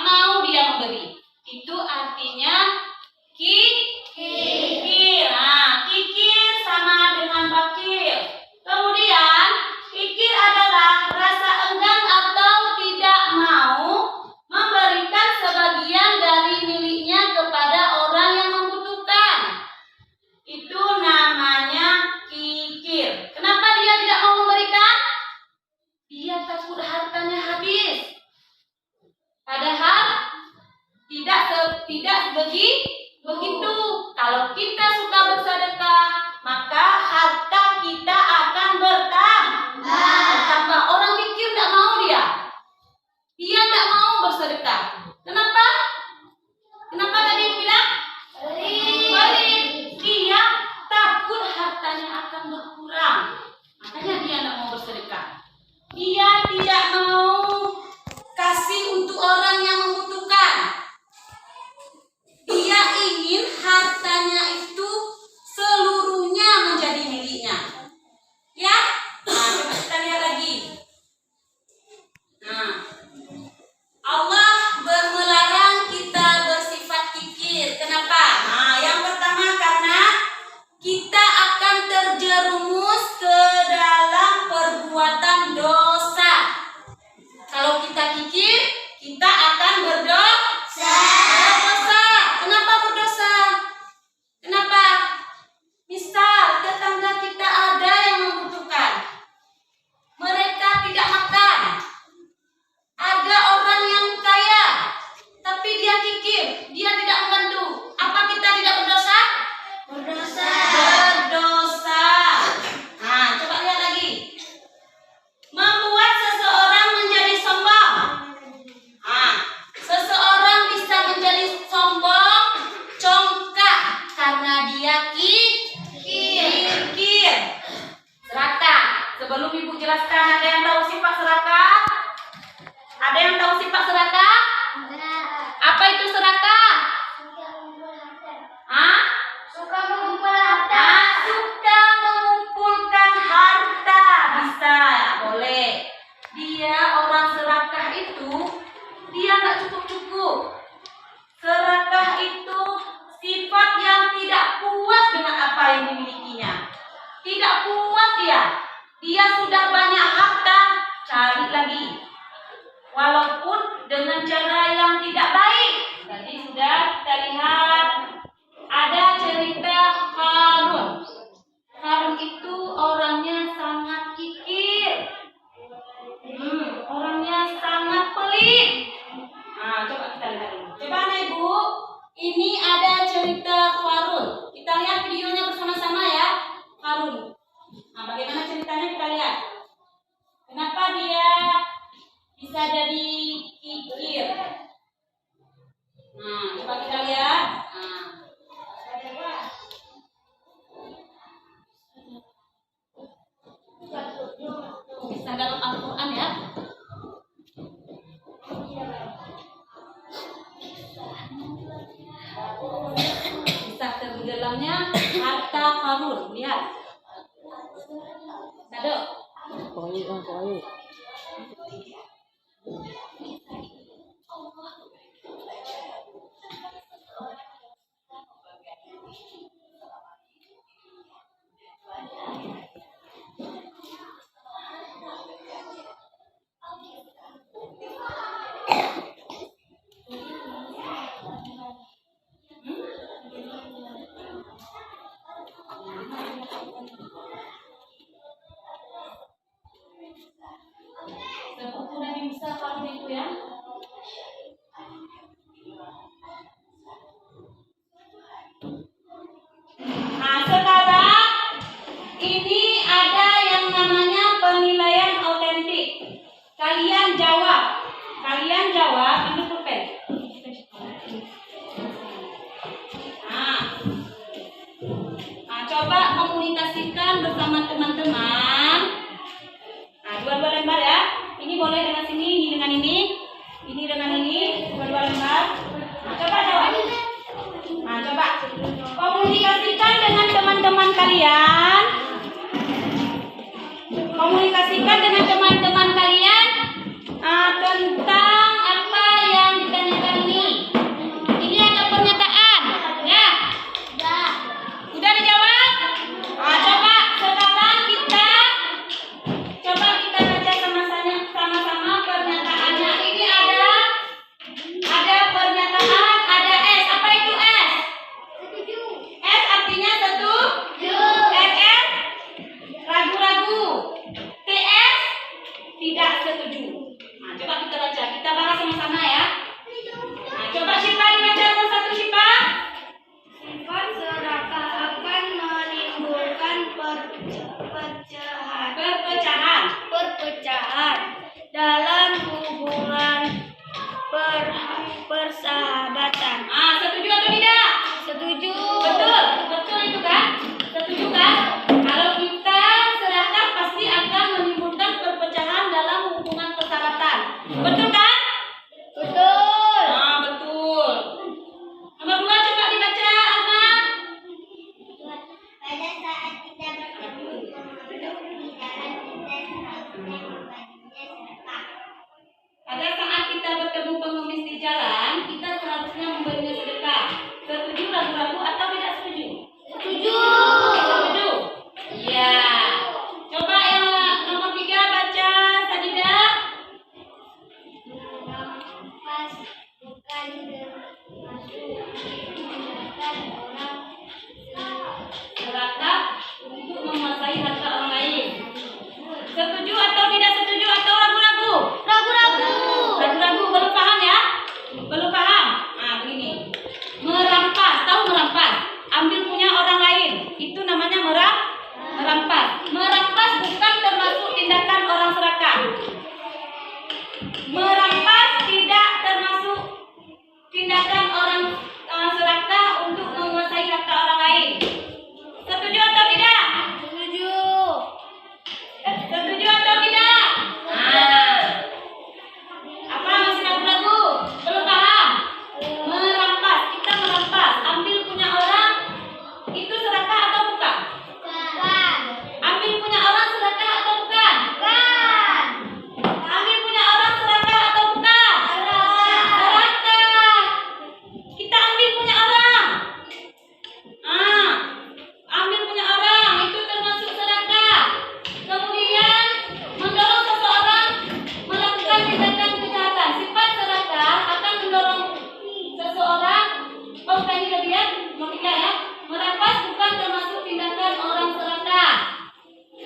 mau dia memberi. Itu artinya kikir. Nah, kikir sama dengan bakil. Kemudian kikir adalah rasa enggan atau tidak mau memberikan sebagian dari miliknya kepada orang yang membutuhkan. Itu namanya kikir. Kenapa dia tidak mau memberikan? Dia takut hartanya habis. Padahal tidak begitu. Kalau kita suka bersedekah, maka harta kita akan bertambah. Orang kikir tidak mau dia. Dia tidak mau bersedekah. Kenapa? Kenapa tadi bilang? Pelit. Dia takut hartanya akan berkurang. Makanya dia tidak mau bersedekah. Dia tidak mau kasih untuk orang yang membutuhkan. Dia ingin hartanya itu seluruhnya menjadi miliknya. Ya? Nah, coba kita lihat lagi. Nah, Allah melarang kita bersifat kikir. Kenapa? Nah, yang pertama karena kita akan terjerumus ke dalam perbuatan dosa. Kalau kita kikir, kita akan berdosa. Kenapa berdosa? Kenapa? Misal tetangga kita ada yang membutuhkan. Mereka tidak makan. Ada orang yang kaya, tapi dia kikir, dia tidak membantu. Apa kita tidak berdosa? Berdosa. Nah, coba lihat lagi. Membuat seseorang menjadi sombong. Nah, seseorang bisa menjadi sombong, congkak karena dia kikir. Serakah. Sebelum Ibu jelaskan, ada yang tahu sifat serakah? Ada yang tahu sifat serakah? Apa itu serakah? Suka mengumpulkan harta. Bisa, boleh. Dia orang serakah itu, dia nggak cukup. Serakah itu sifat yang tidak puas dengan apa yang dimilikinya. Tidak puas dia. Dia sudah banyak harta, cari lagi. Walaupun dengan cara yang tidak baik. Tadi sudah kita lihat ada cerita Harun. Harun itu orangnya sangat kikir. Orangnya sangat pelit. Nah, coba kita lihat dulu. Coba Ibu, ini ada cerita Harun. Kita lihat videonya bersama-sama ya. Harun. Nah, bagaimana ceritanya kita lihat. Kenapa dia bisa jadi kikir? Nah, coba kita lihat. Bisa dalam Al-Quran ya. Bisa tenggelamnya harta Qarun. Lihat. Ada. Pokoknya. Sepupu Nabi Musa Qarun itu ya. Nah, sekarang ini ada yang namanya penilaian autentik. Kalian jawab ini pulpen. Nah, coba komunikasikan bersama teman-teman. Nah, dua-dua lembar ya. Ini boleh dengan sini, ini dengan ini dengan ini, dua-dua lembar. Nah, coba jawab. Nah, coba komunikasikan dengan teman-teman kalian. Komunikasikan dengan teman-teman kalian tentang apa yang ditanyakan persahabatan. Setuju atau tidak? Setuju. Betul, betul itu kan? Setuju kan? Kalau kita serakah pasti akan menimbulkan perpecahan dalam hubungan persahabatan. Betul kan? Betul. Betul. Nomor 2 coba dibaca, Alma. Pada saat kita bertemu di jalan kita seharusnya membaginya sedekah. Pada saat kita bertemu pengemis di jalan, kita seharusnya memberinya sedekah. Setuju, ragu-ragu atau tidak setuju? Setuju. Setuju. Iya. Coba yang nomor 3 baca, Sajidah. Merampas bukan termasuk meninggalkan orang Serakah untuk menguasai harta orang lain. Setuju atau tidak setuju atau ragu-ragu? ragu-ragu. Ragu-ragu, belum paham ya? Belum paham? Begini. Merampas, tahu merampas? Ambil punya orang lain. Itu namanya merampas. Merampas bukan termasuk tindakan orang serakah. Merampas tidak termasuk tindakan orang serakah untuk menguasai harta orang lain. Setuju atau tidak? Setuju. Setuju atau tidak? Apa masih ragu-ragu? Belum paham? Merampas, kita merampas, ambil punya orang, itu serakah atau bukan? Bukan. Ambil punya orang serakah atau bukan? Bukan. Ambil punya orang serakah atau bukan? Serakah. Kita ambil punya orang. Ambil punya orang itu termasuk serakah. Kemudian mendorong seseorang melakukan tindakan kejahatan. Sifat serakah akan mendorong seseorang. Tadi ya, logika ya. Merampas bukan termasuk tindakan orang serakah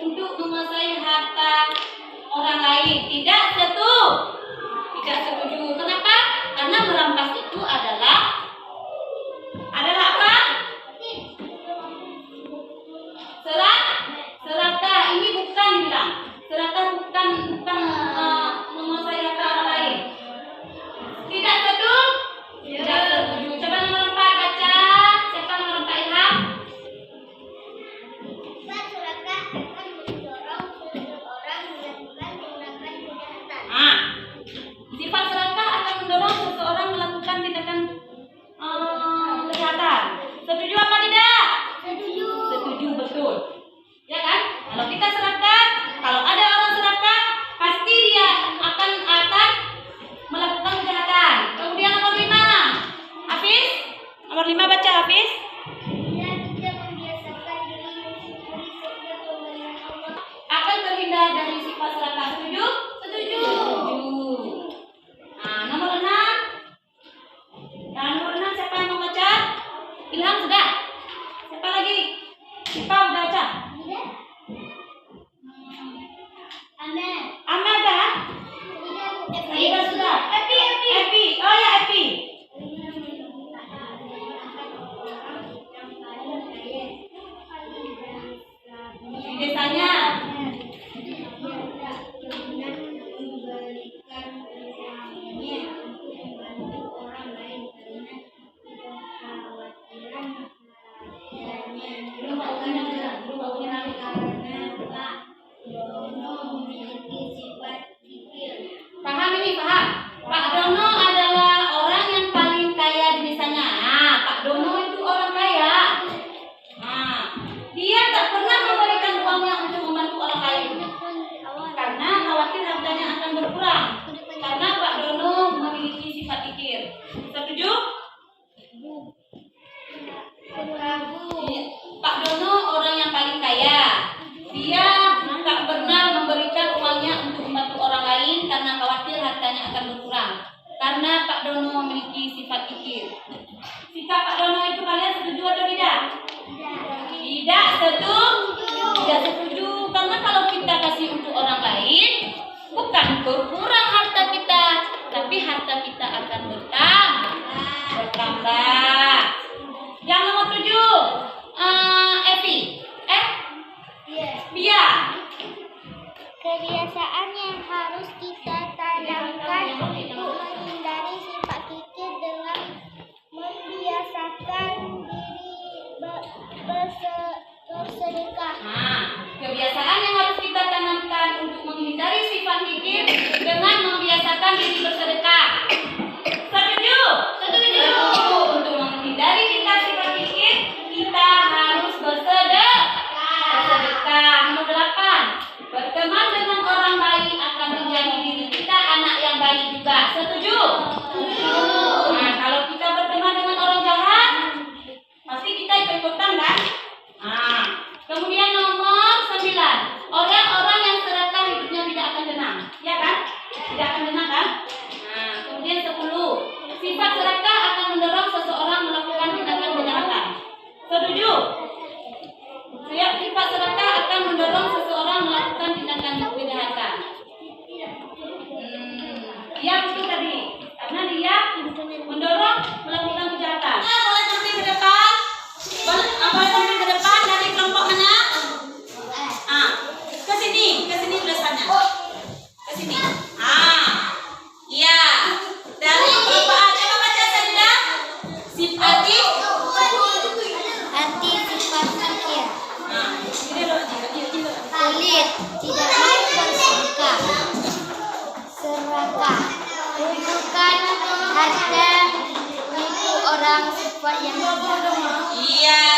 untuk menguasai harta orang lain. Tidak setuju. Tidak setuju. Kenapa? Karena merampas itu adalah apa? Serakah. Ini bukan bilang. Serakah bukan menguasai harta orang lain. Tidak setuju? Tidak setuju. Coba nomor 4 baca. Siapa nomor 4 Ilham? Sifat serakah akan mendorong seseorang melakukan tindakan kejahatan. Sifat serakah akan mendorong seseorang melakukan tindakan kejahatan. Setuju apa tidak? Setuju. Setuju, betul. Ya kan? Kalau kita serakah, kalau ada orang serakah, pasti dia akan melakukan kejahatan. Kemudian nomor 5. Hafiz? Nomor 5 baca, Hafiz. Bila kita membiasakan diri mensyukuri setiap pemberian Allah. Akan terhindar dari sifat serakah. Setuju? Setuju. Setuju. Nomor 6. Nomor 6 siapa yang mau baca? Ilham sudah. Siapa lagi? Siapa udah baca? Tidak. Amen. Amal dah? Tidak sudah. Epi. Oh ya, Epi. Di desanya. Paham ini, paham? Pak Dono adalah orang yang paling kaya di desanya. Pak Dono itu orang kaya. Dia tak pernah memberikan uangnya untuk membantu orang lain. Karena khawatir hartanya akan berkurang. Karena Pak Dono memiliki sifat kikir. Setuju? Pak Dono orang yang paling kaya. Dia tak pernah memberikan uangnya untuk membantu orang lain karena khawatir hartanya akan berkurang. Karena Pak Dono memiliki sifat kikir. Sikap Pak Dono itu kalian setuju atau tidak? Tidak setuju. Tidak setuju. Karena kalau kita kasih untuk orang lain, bukan berkurang harta kita, tapi harta kita akan bertambah. Yang nomor 7, Evi. Bia. Kebiasaan yang harus kita tanamkan untuk menghindari sifat kikir bersedekah. Nah, kebiasaan yang harus kita tanamkan untuk menghindari sifat hikir dengan membiasakan diri bersedekah. Setuju? Setuju. Untuk menghindari kita sifat hikir, kita harus bersedekah. Nomor 8. Berteman dengan orang baik akan menjadi diri kita anak yang baik juga. Setuju? Setuju. Nah, kalau kita berteman dengan orang jahat, pasti kita ikut-ikutan kan? Nah, kemudian nomor 9. Orang-orang yang serakah hidupnya tidak akan tenang. Ya kan? Tidak akan tenang kan? Nah, kemudian 10. Sifat serakah akan mendorong seseorang melakukan tindakan kejahatan. Setuju? Sifat serakah akan mendorong seseorang melakukan tindakan kejahatan. Dia betul tadi. Karena dia mendorong melakukan kejahatan. Boleh tampil ke depan? Boleh tampil ke depan dari kelompok mana? Ke sini tulisannya. Ke sini. Iya. Dari kelompok A, coba baca saja. Arti sifat hikir. Ini loh, Pelit, tidak mau bersedekah. Serakah, menunjukkan harta milik orang sifat yang iya.